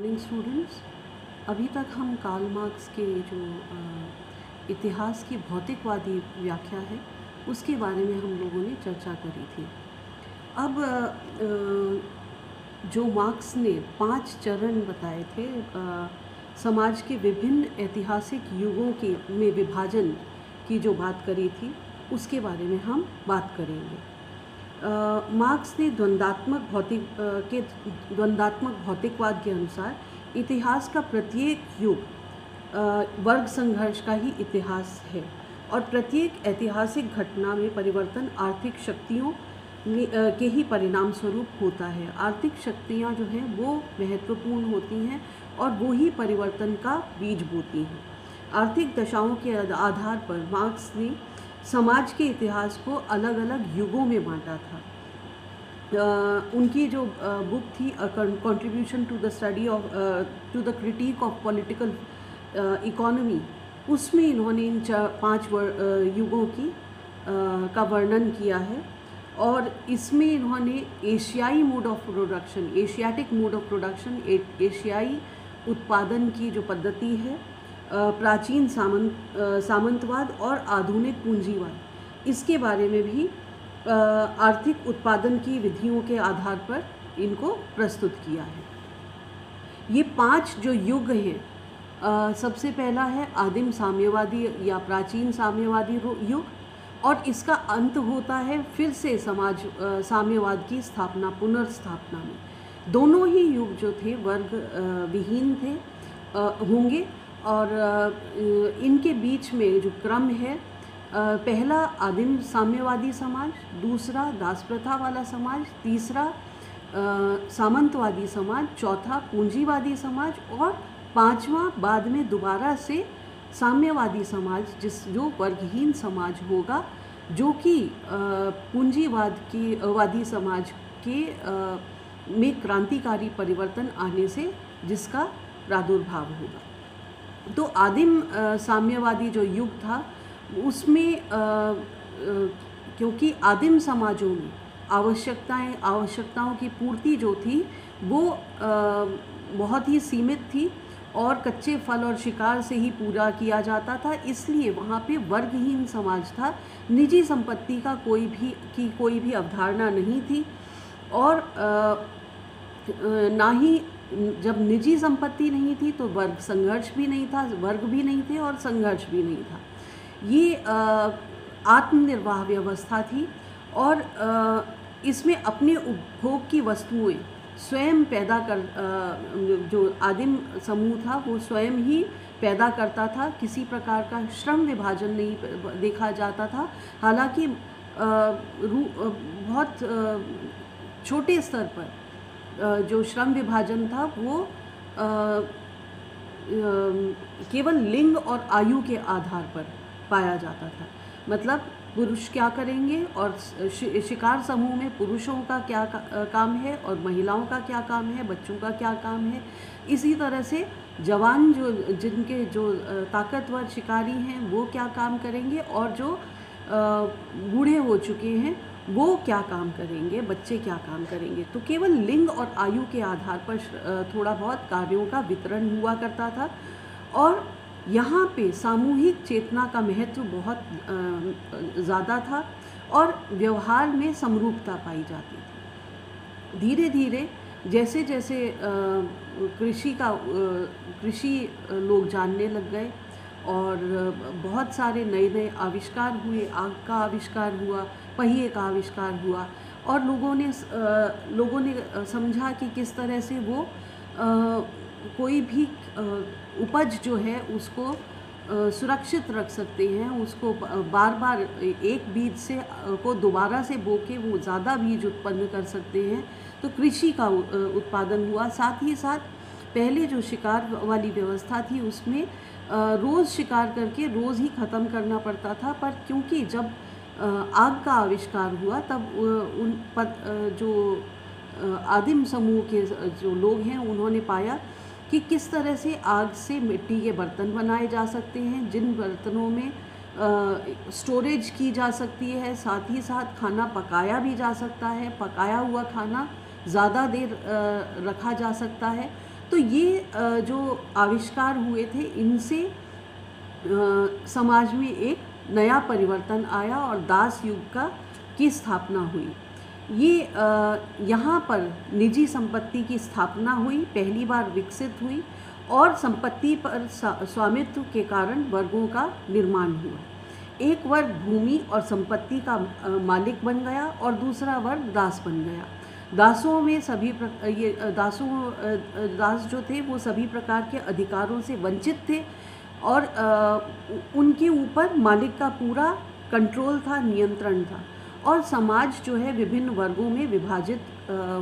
Morning students. अभी तक हम कार्ल मार्क्स के जो इतिहास की भौतिकवादी व्याख्या है उसके बारे में हम लोगों ने चर्चा करी थी। अब जो मार्क्स ने 5 चरण बताए थे समाज के विभिन्न ऐतिहासिक युगों के में विभाजन की जो बात करी थी उसके बारे में हम बात करेंगे। मार्क्स ने द्वंद्वात्मक भौतिकवाद के अनुसार इतिहास का प्रत्येक युग वर्ग संघर्ष का ही इतिहास है और प्रत्येक ऐतिहासिक घटना में परिवर्तन आर्थिक शक्तियों के ही परिणाम स्वरूप होता है। आर्थिक शक्तियाँ जो हैं वो महत्वपूर्ण होती हैं और वो ही परिवर्तन का बीज बोती हैं। आर्थिक दशाओं के आधार पर मार्क्स ने समाज के इतिहास को अलग अलग युगों में बांटा था। उनकी जो बुक थी contribution to the study of to the critique of political economy, उसमें इन्होंने इन 5 युगों की का वर्णन किया है और इसमें इन्होंने एशियाई mode of production, Asiatic mode of production, एशियाई उत्पादन की जो पद्धति है, प्राचीन सामंतवाद और आधुनिक पूंजीवाद, इसके बारे में भी आर्थिक उत्पादन की विधियों के आधार पर इनको प्रस्तुत किया है। ये 5 जो युग हैं, सबसे पहला है आदिम साम्यवादी या प्राचीन साम्यवादी युग और इसका अंत होता है फिर से समाज साम्यवाद की स्थापना, पुनर्स्थापना में। दोनों ही युग जो थे वर्ग विहीन थे होंगे और इनके बीच में जो क्रम है, पहला आदिम साम्यवादी समाज, दूसरा दास प्रथा वाला समाज, तीसरा सामंतवादी समाज, चौथा पूंजीवादी समाज और 5वां बाद में दोबारा से साम्यवादी समाज, जो वर्गहीन समाज होगा, जो कि पूंजीवादी समाज के में क्रांतिकारी परिवर्तन आने से जिसका प्रादुर्भाव होगा। तो आदिम साम्यवादी जो युग था उसमें क्योंकि आदिम समाजों में आवश्यकताओं की पूर्ति जो थी वो बहुत ही सीमित थी और कच्चे फल और शिकार से ही पूरा किया जाता था, इसलिए वहाँ पे वर्गहीन समाज था। निजी संपत्ति का कोई भी अवधारणा नहीं थी और ना ही जब निजी संपत्ति नहीं थी तो वर्ग संघर्ष भी नहीं था, वर्ग भी नहीं थे और संघर्ष भी नहीं था। ये आत्मनिर्वाह व्यवस्था थी और इसमें अपने उपभोग की वस्तुएं स्वयं पैदा कर जो आदिम समूह था वो स्वयं ही पैदा करता था। किसी प्रकार का श्रम विभाजन नहीं देखा जाता था। हालांकि बहुत छोटे स्तर पर जो श्रम विभाजन था वो केवल लिंग और आयु के आधार पर पाया जाता था। मतलब पुरुष क्या करेंगे और शिकार समूह में पुरुषों का क्या काम है और महिलाओं का क्या काम है, बच्चों का क्या काम है। इसी तरह से जवान जिनके जो ताकतवर शिकारी हैं वो क्या काम करेंगे और जो बूढ़े हो चुके हैं वो क्या काम करेंगे, बच्चे क्या काम करेंगे। तो केवल लिंग और आयु के आधार पर थोड़ा बहुत कार्यों का वितरण हुआ करता था और यहाँ पे सामूहिक चेतना का महत्व बहुत ज़्यादा था और व्यवहार में समरूपता पाई जाती थी। धीरे धीरे जैसे जैसे कृषि लोग जानने लग गए और बहुत सारे नए नए आविष्कार हुए, आग का आविष्कार हुआ, पहिए का आविष्कार हुआ और लोगों ने समझा कि किस तरह से वो कोई भी उपज जो है उसको सुरक्षित रख सकते हैं, उसको बार बार एक बीज से को दोबारा से बो के वो ज़्यादा बीज उत्पन्न कर सकते हैं। तो कृषि का उत्पादन हुआ। साथ ही साथ पहले जो शिकार वाली व्यवस्था थी उसमें रोज़ शिकार करके रोज़ ही ख़त्म करना पड़ता था, पर क्योंकि जब आग का आविष्कार हुआ तब जो आदिम समूह के जो लोग हैं उन्होंने पाया कि किस तरह से आग से मिट्टी के बर्तन बनाए जा सकते हैं, जिन बर्तनों में स्टोरेज की जा सकती है, साथ ही साथ खाना पकाया भी जा सकता है, पकाया हुआ खाना ज़्यादा देर रखा जा सकता है। तो ये जो आविष्कार हुए थे, इनसे समाज में एक नया परिवर्तन आया और दास युग की स्थापना हुई। ये यहाँ पर निजी संपत्ति की स्थापना हुई, पहली बार विकसित हुई और संपत्ति पर स्वामित्व के कारण वर्गों का निर्माण हुआ। एक वर्ग भूमि और संपत्ति का मालिक बन गया और दूसरा वर्ग दास बन गया। दासों में दास जो थे वो सभी प्रकार के अधिकारों से वंचित थे और उनके ऊपर मालिक का पूरा कंट्रोल था, नियंत्रण था, और समाज जो है विभिन्न वर्गों में विभाजित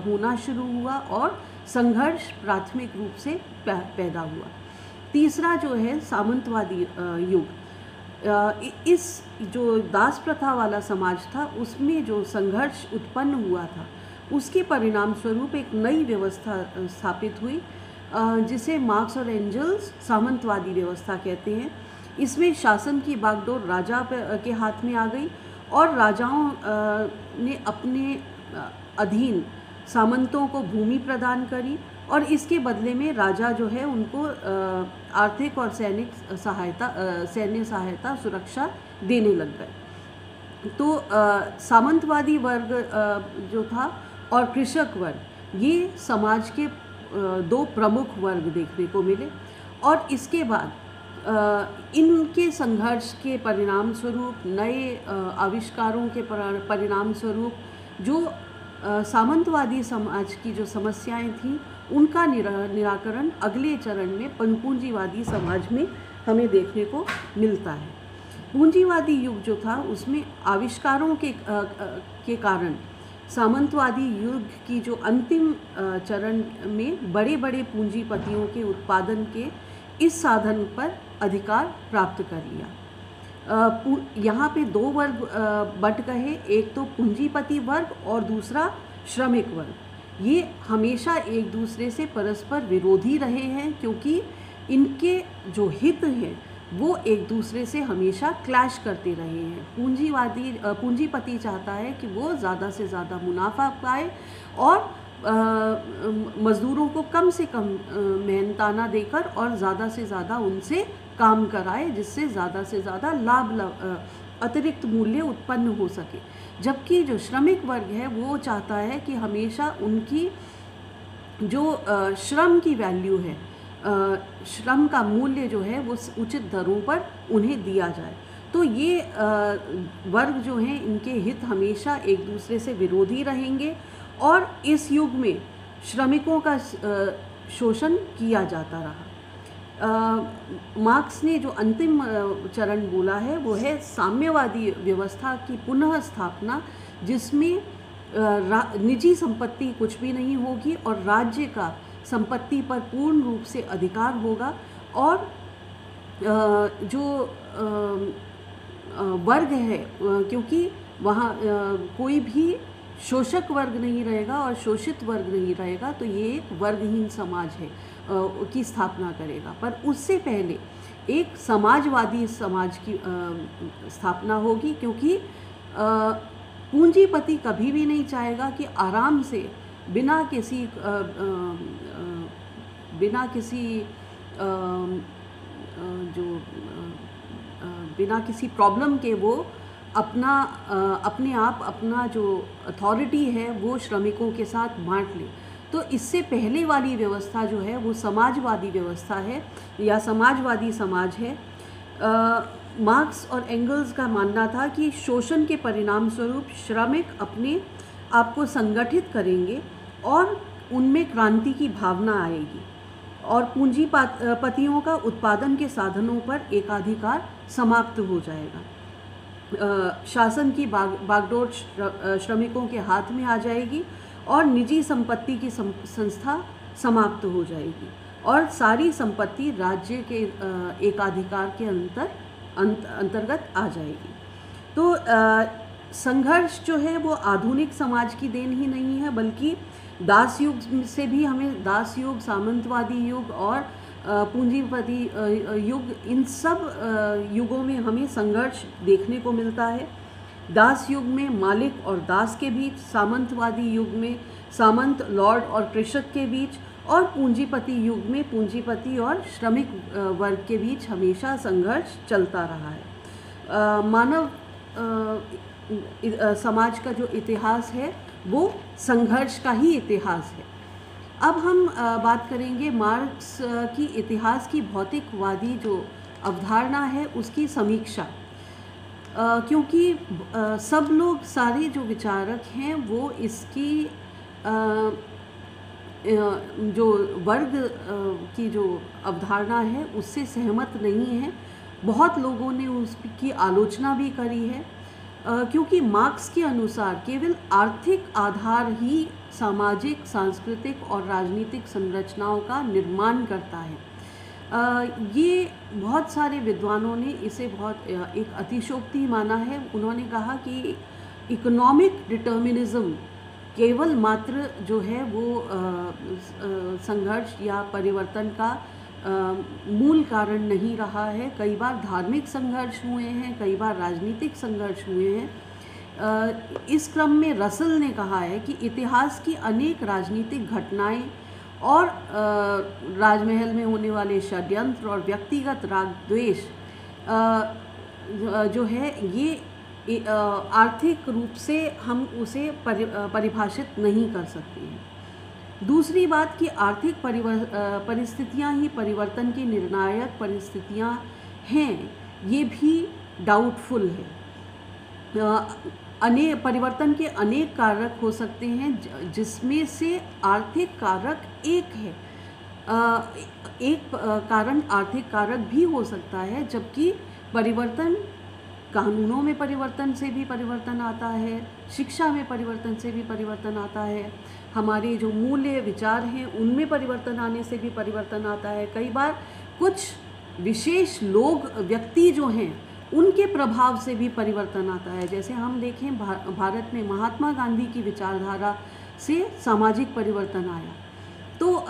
होना शुरू हुआ और संघर्ष प्राथमिक रूप से पैदा हुआ। तीसरा जो है सामंतवादी युग। इस जो दास प्रथा वाला समाज था उसमें जो संघर्ष उत्पन्न हुआ था उसके परिणाम स्वरूप एक नई व्यवस्था स्थापित हुई जिसे मार्क्स और एंजल्स सामंतवादी व्यवस्था कहते हैं। इसमें शासन की बागडोर राजा के हाथ में आ गई और राजाओं ने अपने अधीन सामंतों को भूमि प्रदान करी और इसके बदले में राजा जो है उनको आर्थिक और सैन्य सहायता सुरक्षा देने लग गए। तो सामंतवादी वर्ग जो था और कृषक वर्ग, ये समाज के दो प्रमुख वर्ग देखने को मिले और इसके बाद इनके संघर्ष के परिणाम स्वरूप, नए आविष्कारों के परिणाम स्वरूप जो सामंतवादी समाज की जो समस्याएं थीं उनका निराकरण अगले चरण में पूंजीवादी समाज में हमें देखने को मिलता है। पूंजीवादी युग जो था उसमें आविष्कारों के कारण सामंतवादी युग की जो अंतिम चरण में बड़े बड़े पूंजीपतियों के उत्पादन के इस साधन पर अधिकार प्राप्त कर लिया। यहाँ पे दो वर्ग बट गए, एक तो पूंजीपति वर्ग और दूसरा श्रमिक वर्ग। ये हमेशा एक दूसरे से परस्पर विरोधी रहे हैं क्योंकि इनके जो हित हैं वो एक दूसरे से हमेशा क्लैश करते रहे हैं। पूंजीपति चाहता है कि वो ज़्यादा से ज़्यादा मुनाफा पाए और मज़दूरों को कम से कम मेहनताना देकर और ज़्यादा से ज़्यादा उनसे काम कराए जिससे ज़्यादा से ज़्यादा अतिरिक्त मूल्य उत्पन्न हो सके। जबकि जो श्रमिक वर्ग है वो चाहता है कि हमेशा उनकी जो श्रम की वैल्यू है, श्रम का मूल्य जो है वो उचित दरों पर उन्हें दिया जाए। तो ये वर्ग जो हैं इनके हित हमेशा एक दूसरे से विरोधी रहेंगे और इस युग में श्रमिकों का शोषण किया जाता रहा। मार्क्स ने जो अंतिम चरण बोला है वो है साम्यवादी व्यवस्था की पुनः स्थापना, जिसमें निजी संपत्ति कुछ भी नहीं होगी और राज्य का संपत्ति पर पूर्ण रूप से अधिकार होगा और जो वर्ग है, क्योंकि वहाँ कोई भी शोषक वर्ग नहीं रहेगा और शोषित वर्ग नहीं रहेगा, तो ये एक वर्गहीन समाज है की स्थापना करेगा। पर उससे पहले एक समाजवादी समाज की स्थापना होगी, क्योंकि पूंजीपति कभी भी नहीं चाहेगा कि आराम से बिना किसी प्रॉब्लम के वो अपना जो अथॉरिटी है वो श्रमिकों के साथ बांट ले। तो इससे पहले वाली व्यवस्था जो है वो समाजवादी व्यवस्था है या समाजवादी समाज है। मार्क्स और एंगल्स का मानना था कि शोषण के परिणाम स्वरूप श्रमिक अपने आप को संगठित करेंगे और उनमें क्रांति की भावना आएगी और पूंजीपतियों का उत्पादन के साधनों पर एकाधिकार समाप्त हो जाएगा। शासन की बागडोर श्रमिकों के हाथ में आ जाएगी और निजी संपत्ति की संस्था समाप्त हो जाएगी और सारी संपत्ति राज्य के एकाधिकार के अंतर्गत आ जाएगी। तो संघर्ष जो है वो आधुनिक समाज की देन ही नहीं है, बल्कि दास युग से भी हमें दास युग, सामंतवादी युग और पूंजीपति युग, इन सब युगों में हमें संघर्ष देखने को मिलता है। दास युग में मालिक और दास के बीच, सामंतवादी युग में सामंत, लॉर्ड और कृषक के बीच और पूंजीपति युग में पूंजीपति और श्रमिक वर्ग के बीच हमेशा संघर्ष चलता रहा है। मानव समाज का जो इतिहास है वो संघर्ष का ही इतिहास है। अब हम बात करेंगे मार्क्स की इतिहास की भौतिकवादी जो अवधारणा है उसकी समीक्षा, क्योंकि सब लोग, सारे जो विचारक हैं वो इसकी जो वर्ग की जो अवधारणा है उससे सहमत नहीं है। बहुत लोगों ने उसकी आलोचना भी करी है, क्योंकि मार्क्स के अनुसार केवल आर्थिक आधार ही सामाजिक, सांस्कृतिक और राजनीतिक संरचनाओं का निर्माण करता है। ये बहुत सारे विद्वानों ने इसे बहुत एक अतिशयोक्ति माना है। उन्होंने कहा कि इकोनॉमिक डिटर्मिनिज्म केवल मात्र जो है वो संघर्ष या परिवर्तन का मूल कारण नहीं रहा है। कई बार धार्मिक संघर्ष हुए हैं, कई बार राजनीतिक संघर्ष हुए हैं। इस क्रम में रसल ने कहा है कि इतिहास की अनेक राजनीतिक घटनाएं और राजमहल में होने वाले षड्यंत्र और व्यक्तिगत राग द्वेष जो है ये आर्थिक रूप से हम उसे परिभाषित नहीं कर सकते हैं। दूसरी बात कि आर्थिक परिस्थितियां ही परिवर्तन की निर्णायक परिस्थितियां हैं, ये भी डाउटफुल है। परिवर्तन के अनेक कारक हो सकते हैं, जिसमें से आर्थिक कारक एक है। एक कारण आर्थिक कारक भी हो सकता है, जबकि परिवर्तन कानूनों में परिवर्तन से भी परिवर्तन आता है, शिक्षा में परिवर्तन से भी परिवर्तन आता है, हमारे जो मूल्य विचार हैं उनमें परिवर्तन आने से भी परिवर्तन आता है। कई बार कुछ विशेष लोग, व्यक्ति जो हैं उनके प्रभाव से भी परिवर्तन आता है। जैसे हम देखें भारत में महात्मा गांधी की विचारधारा से सामाजिक परिवर्तन आया, तो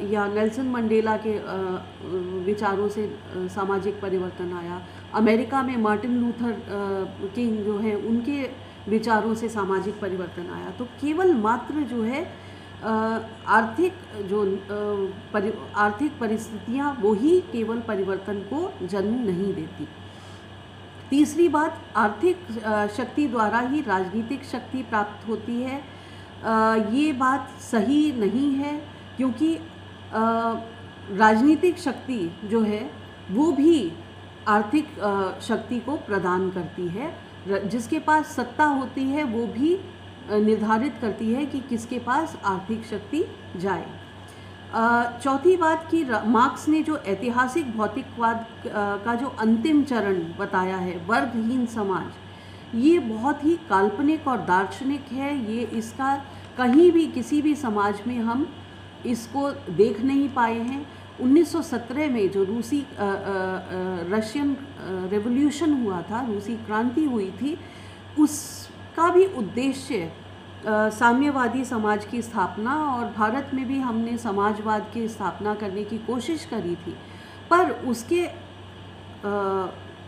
या नेल्सन मंडेला के विचारों से सामाजिक परिवर्तन आया। अमेरिका में मार्टिन लूथर किंग जो हैं उनके विचारों से सामाजिक परिवर्तन आया। तो केवल मात्र जो है आर्थिक परिस्थितियाँ वो ही केवल परिवर्तन को जन्म नहीं देती। तीसरी बात, आर्थिक शक्ति द्वारा ही राजनीतिक शक्ति प्राप्त होती है। ये बात सही नहीं है, क्योंकि राजनीतिक शक्ति जो है वो भी आर्थिक शक्ति को प्रदान करती है। जिसके पास सत्ता होती है वो भी निर्धारित करती है कि किसके पास आर्थिक शक्ति जाए। चौथी बात कि मार्क्स ने जो ऐतिहासिक भौतिकवाद का जो अंतिम चरण बताया है, वर्गहीन समाज, ये बहुत ही काल्पनिक और दार्शनिक है। ये इसका कहीं भी किसी भी समाज में हम इसको देख नहीं पाए हैं। 1917 में जो रशियन रेवोल्यूशन हुआ था, रूसी क्रांति हुई थी, उसका भी उद्देश्य साम्यवादी समाज की स्थापना, और भारत में भी हमने समाजवाद की स्थापना करने की कोशिश करी थी। पर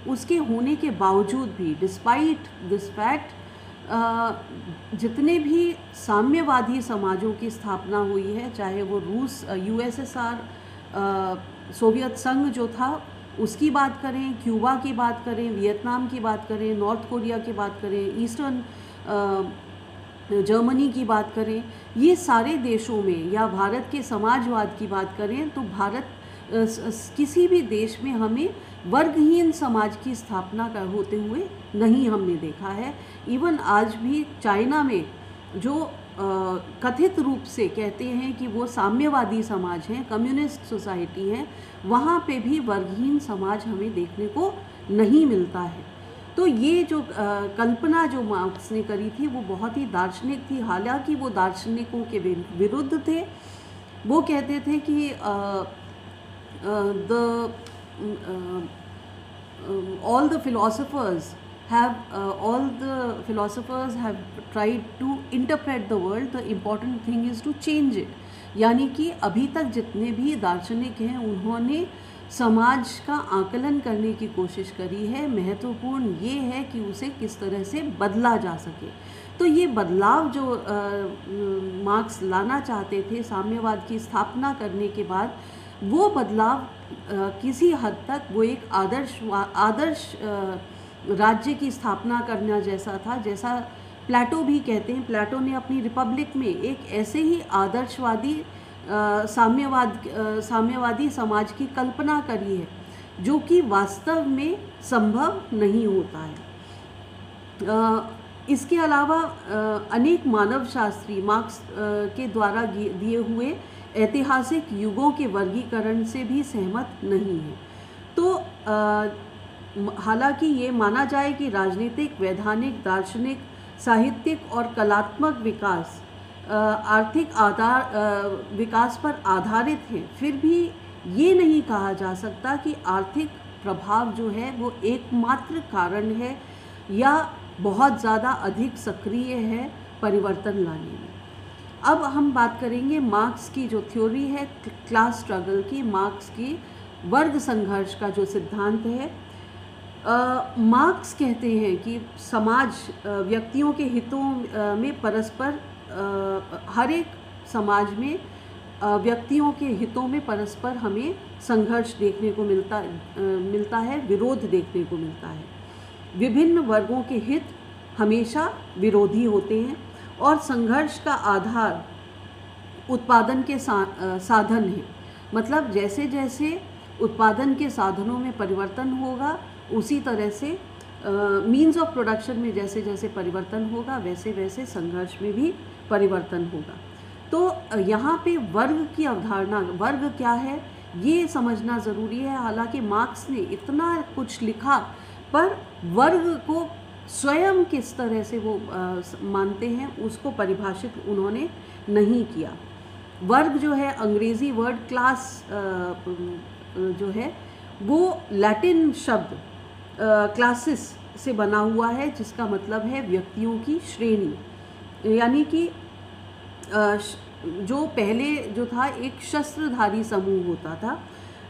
उसके होने के बावजूद भी, डिस्पाइट दिस फैक्ट, जितने भी साम्यवादी समाजों की स्थापना हुई है, चाहे वो रूस, USSR, सोवियत संघ जो था उसकी बात करें, क्यूबा की बात करें, वियतनाम की बात करें, नॉर्थ कोरिया की बात करें, ईस्टर्न जर्मनी की बात करें, ये सारे देशों में, या भारत के समाजवाद की बात करें, तो भारत किसी भी देश में हमें वर्गहीन समाज की स्थापना होते हुए नहीं हमने देखा है। इवन आज भी चाइना में जो कथित रूप से कहते हैं कि वो साम्यवादी समाज हैं, कम्युनिस्ट सोसाइटी हैं, वहाँ पे भी वर्गहीन समाज हमें देखने को नहीं मिलता है। तो ये जो कल्पना जो मार्क्स ने करी थी वो बहुत ही दार्शनिक थी। हालांकि वो दार्शनिकों के विरुद्ध थे। वो कहते थे कि all the philosophers have tried to interpret the world. The important thing is to change it. यानी कि अभी तक जितने भी दार्शनिक हैं उन्होंने समाज का आकलन करने की कोशिश करी है। महत्वपूर्ण ये है कि उसे किस तरह से बदला जा सके। तो ये बदलाव जो मार्क्स लाना चाहते थे साम्यवाद की स्थापना करने के बाद, वो बदलाव किसी हद तक वो एक आदर्श राज्य की स्थापना करना जैसा था, जैसा प्लेटो भी कहते हैं। प्लेटो ने अपनी रिपब्लिक में एक ऐसे ही आदर्शवादी साम्यवादी समाज की कल्पना करी है, जो कि वास्तव में संभव नहीं होता है। इसके अलावा अनेक मानवशास्त्री मार्क्स के द्वारा दिए हुए ऐतिहासिक युगों के वर्गीकरण से भी सहमत नहीं है। तो हालांकि ये माना जाए कि राजनीतिक, वैधानिक, दार्शनिक, साहित्यिक और कलात्मक विकास आर्थिक विकास पर आधारित हैं, फिर भी ये नहीं कहा जा सकता कि आर्थिक प्रभाव जो है वो एकमात्र कारण है या बहुत ज़्यादा अधिक सक्रिय है परिवर्तन लाने में। अब हम बात करेंगे मार्क्स की जो थ्योरी है क्लास स्ट्रगल की, मार्क्स की वर्ग संघर्ष का जो सिद्धांत है। मार्क्स कहते हैं कि समाज व्यक्तियों के हितों में परस्पर हर एक समाज में व्यक्तियों के हितों में परस्पर हमें संघर्ष देखने को मिलता है, विरोध देखने को मिलता है। विभिन्न वर्गों के हित हमेशा विरोधी होते हैं और संघर्ष का आधार उत्पादन के साधन है। मतलब जैसे जैसे उत्पादन के साधनों में परिवर्तन होगा, उसी तरह से मीन्स ऑफ प्रोडक्शन में जैसे जैसे परिवर्तन होगा, वैसे वैसे संघर्ष में भी परिवर्तन होगा। तो यहाँ पे वर्ग की अवधारणा, वर्ग क्या है ये समझना ज़रूरी है। हालांकि मार्क्स ने इतना कुछ लिखा, पर वर्ग को स्वयं किस तरह से वो मानते हैं उसको परिभाषित उन्होंने नहीं किया। वर्ग जो है, अंग्रेज़ी वर्ड क्लास जो है वो लैटिन शब्द क्लासिस से बना हुआ है, जिसका मतलब है व्यक्तियों की श्रेणी। यानी कि जो पहले जो था एक शस्त्रधारी समूह होता था।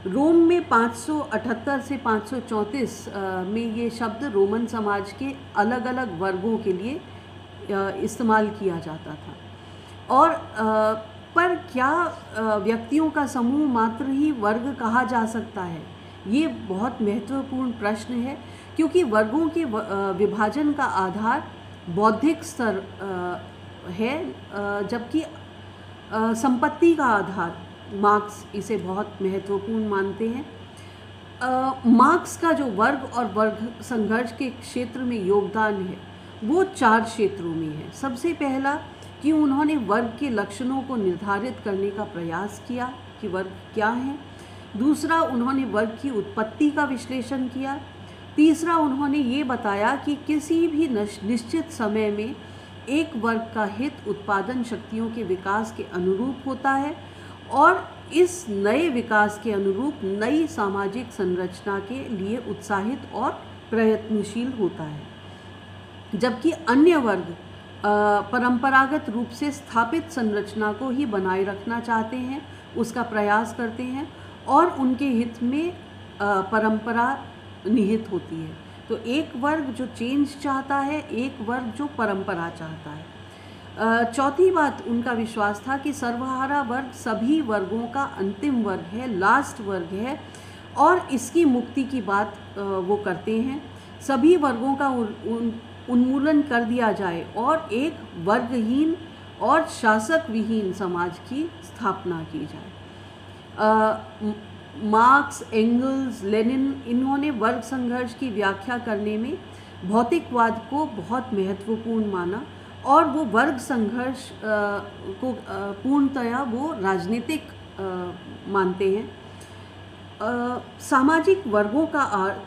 रोम में 578 से 534 में ये शब्द रोमन समाज के अलग अलग वर्गों के लिए इस्तेमाल किया जाता था। और पर क्या व्यक्तियों का समूह मात्र ही वर्ग कहा जा सकता है? ये बहुत महत्वपूर्ण प्रश्न है, क्योंकि वर्गों के विभाजन का आधार बौद्धिक स्तर है, जबकि संपत्ति का आधार मार्क्स इसे बहुत महत्वपूर्ण मानते हैं। मार्क्स का जो वर्ग और वर्ग संघर्ष के क्षेत्र में योगदान है वो 4 क्षेत्रों में है। सबसे पहला कि उन्होंने वर्ग के लक्षणों को निर्धारित करने का प्रयास किया कि वर्ग क्या हैं। दूसरा, उन्होंने वर्ग की उत्पत्ति का विश्लेषण किया। तीसरा, उन्होंने ये बताया कि किसी भी निश्चित समय में एक वर्ग का हित उत्पादन शक्तियों के विकास के अनुरूप होता है और इस नए विकास के अनुरूप नई सामाजिक संरचना के लिए उत्साहित और प्रयत्नशील होता है। जबकि अन्य वर्ग परंपरागत रूप से स्थापित संरचना को ही बनाए रखना चाहते हैं, उसका प्रयास करते हैं और उनके हित में परंपरा निहित होती है। तो एक वर्ग जो चेंज चाहता है, एक वर्ग जो परंपरा चाहता है। चौथी बात, उनका विश्वास था कि सर्वहारा वर्ग सभी वर्गों का अंतिम वर्ग है, लास्ट वर्ग है और इसकी मुक्ति की बात वो करते हैं। सभी वर्गों का उन्मूलन कर दिया जाए और एक वर्गहीन और शासक विहीन समाज की स्थापना की जाए। मार्क्स, एंगल्स, लेनिन, इन्होंने वर्ग संघर्ष की व्याख्या करने में भौतिकवाद को बहुत महत्वपूर्ण माना और वो वर्ग संघर्ष को पूर्णतया वो राजनीतिक मानते हैं। सामाजिक वर्गों का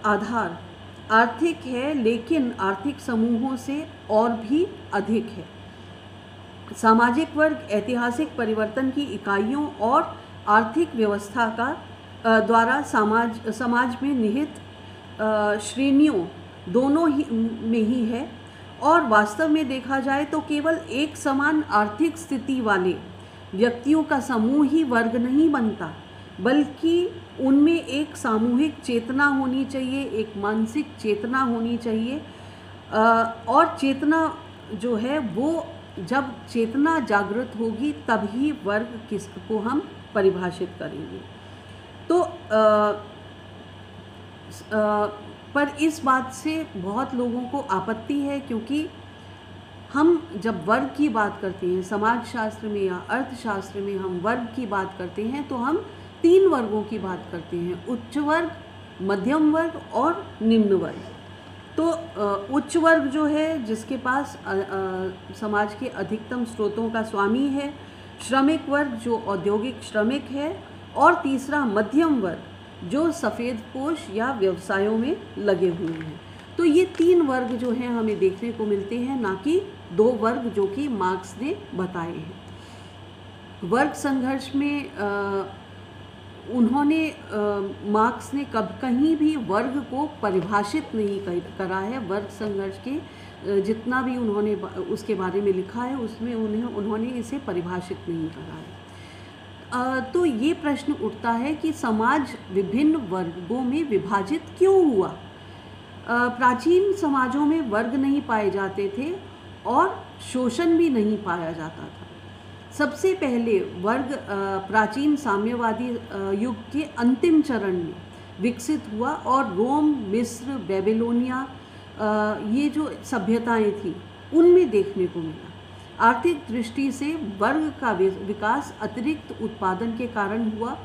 आधार आर्थिक है, लेकिन आर्थिक समूहों से और भी अधिक है। सामाजिक वर्ग ऐतिहासिक परिवर्तन की इकाइयों और आर्थिक व्यवस्था का द्वारा समाज में निहित श्रेणियों दोनों ही में ही है और वास्तव में देखा जाए तो केवल एक समान आर्थिक स्थिति वाले व्यक्तियों का समूह ही वर्ग नहीं बनता, बल्कि उनमें एक सामूहिक चेतना होनी चाहिए, एक मानसिक चेतना होनी चाहिए और चेतना जो है वो जब चेतना जागृत होगी तभी वर्ग किसको हम परिभाषित करेंगे। तो पर इस बात से बहुत लोगों को आपत्ति है, क्योंकि हम जब वर्ग की बात करते हैं समाजशास्त्र में या अर्थशास्त्र में, हम वर्ग की बात करते हैं तो हम 3 वर्गों की बात करते हैं, उच्च वर्ग, मध्यम वर्ग और निम्न वर्ग। तो उच्च वर्ग जो है जिसके पास समाज के अधिकतम स्रोतों का स्वामी है, श्रमिक वर्ग जो औद्योगिक श्रमिक है, और तीसरा मध्यम वर्ग जो सफ़ेद पोश या व्यवसायों में लगे हुए हैं। तो ये 3 वर्ग जो हैं हमें देखने को मिलते हैं, ना कि 2 वर्ग जो कि मार्क्स ने बताए हैं। वर्ग संघर्ष में उन्होंने मार्क्स ने कहीं भी वर्ग को परिभाषित नहीं करा है। वर्ग संघर्ष के जितना भी उन्होंने उसके बारे में लिखा है उसमें उन्होंने इसे परिभाषित नहीं करा है। तो ये प्रश्न उठता है कि समाज विभिन्न वर्गों में विभाजित क्यों हुआ। प्राचीन समाजों में वर्ग नहीं पाए जाते थे और शोषण भी नहीं पाया जाता था। सबसे पहले वर्ग प्राचीन साम्यवादी युग के अंतिम चरण में विकसित हुआ और रोम, मिस्र, बेबीलोनिया ये जो सभ्यताएं थी उनमें देखने को मिला। आर्थिक दृष्टि से वर्ग का विकास अतिरिक्त उत्पादन के कारण हुआ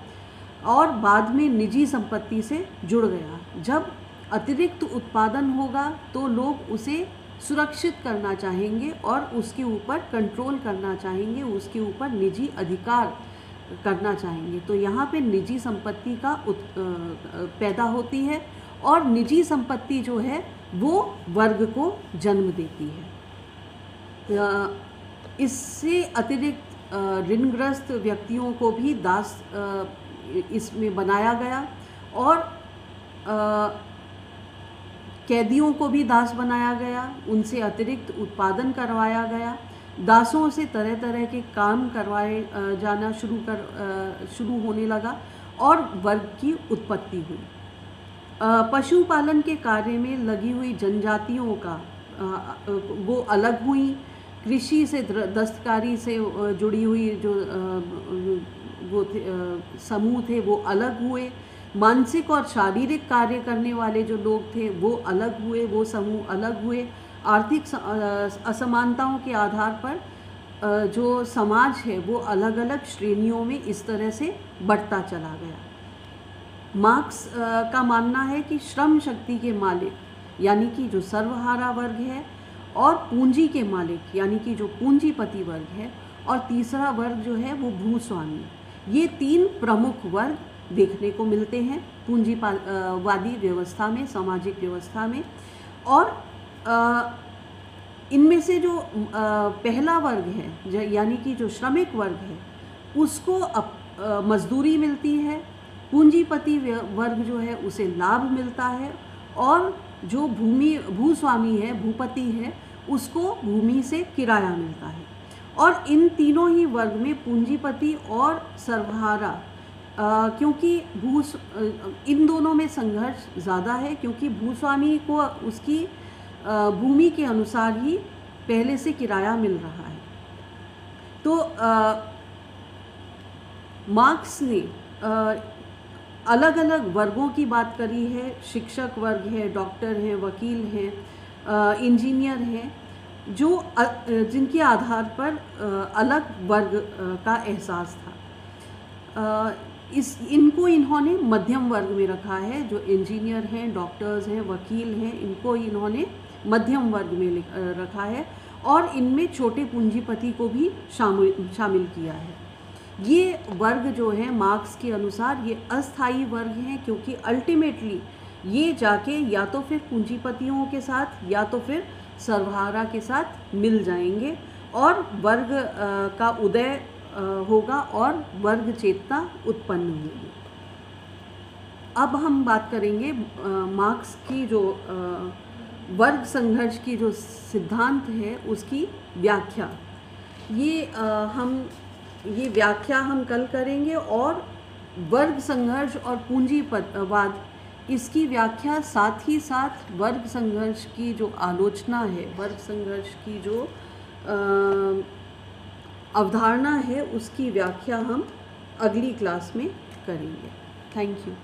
और बाद में निजी संपत्ति से जुड़ गया। जब अतिरिक्त उत्पादन होगा तो लोग उसे सुरक्षित करना चाहेंगे और उसके ऊपर कंट्रोल करना चाहेंगे, उसके ऊपर निजी अधिकार करना चाहेंगे। तो यहाँ पे निजी संपत्ति का पैदा होती है और निजी संपत्ति जो है वो वर्ग को जन्म देती है। इससे अतिरिक्त ऋणग्रस्त व्यक्तियों को भी दास इसमें बनाया गया और कैदियों को भी दास बनाया गया, उनसे अतिरिक्त उत्पादन करवाया गया। दासों से तरह तरह के काम करवाए जाना शुरू होने लगा और वर्ग की उत्पत्ति हुई। पशुपालन के कार्य में लगी हुई जनजातियों का वो अलग हुई, कृषि से दस्तकारी से जुड़ी हुई जो वो समूह थे वो अलग हुए, मानसिक और शारीरिक कार्य करने वाले जो लोग थे वो अलग हुए, वो समूह अलग हुए। आर्थिक असमानताओं के आधार पर जो समाज है वो अलग अलग श्रेणियों में इस तरह से बढ़ता चला गया। मार्क्स का मानना है कि श्रम शक्ति के मालिक यानी कि जो सर्वहारा वर्ग है, और पूंजी के मालिक यानी कि जो पूंजीपति वर्ग है, और तीसरा वर्ग जो है वो भूस्वामी, ये 3 प्रमुख वर्ग देखने को मिलते हैं पूंजीवादी व्यवस्था में, सामाजिक व्यवस्था में। और इनमें से जो पहला वर्ग है यानी कि जो श्रमिक वर्ग है उसको मजदूरी मिलती है, पूंजीपति वर्ग जो है उसे लाभ मिलता है, और जो भूस्वामी है, भूपति है, उसको भूमि से किराया मिलता है। और इन तीनों ही वर्ग में पूंजीपति और सर्वहारा क्योंकि इन दोनों में संघर्ष ज़्यादा है, क्योंकि भूस्वामी को उसकी भूमि के अनुसार ही पहले से किराया मिल रहा है। तो मार्क्स ने अलग अलग वर्गों की बात करी है। शिक्षक वर्ग है, डॉक्टर हैं, वकील हैं, इंजीनियर हैं, जो जिनके आधार पर अलग वर्ग का एहसास था। इनको इन्होंने मध्यम वर्ग में रखा है। जो इंजीनियर हैं, डॉक्टर्स हैं, वकील हैं, इनको इन्होंने मध्यम वर्ग में रखा है, और इनमें छोटे पूंजीपति को भी शामिल किया है। ये वर्ग जो है मार्क्स के अनुसार ये अस्थायी वर्ग हैं, क्योंकि अल्टीमेटली ये जाके या तो फिर पूंजीपतियों के साथ या तो फिर सर्वहारा के साथ मिल जाएंगे और वर्ग का उदय होगा और वर्ग चेतना उत्पन्न होगी। अब हम बात करेंगे मार्क्स की जो वर्ग संघर्ष की जो सिद्धांत है उसकी व्याख्या। ये व्याख्या हम कल करेंगे, और वर्ग संघर्ष और पूंजीवाद इसकी व्याख्या साथ ही साथ वर्ग संघर्ष की जो आलोचना है, वर्ग संघर्ष की जो अवधारणा है, उसकी व्याख्या हम अगली क्लास में करेंगे। Thank you.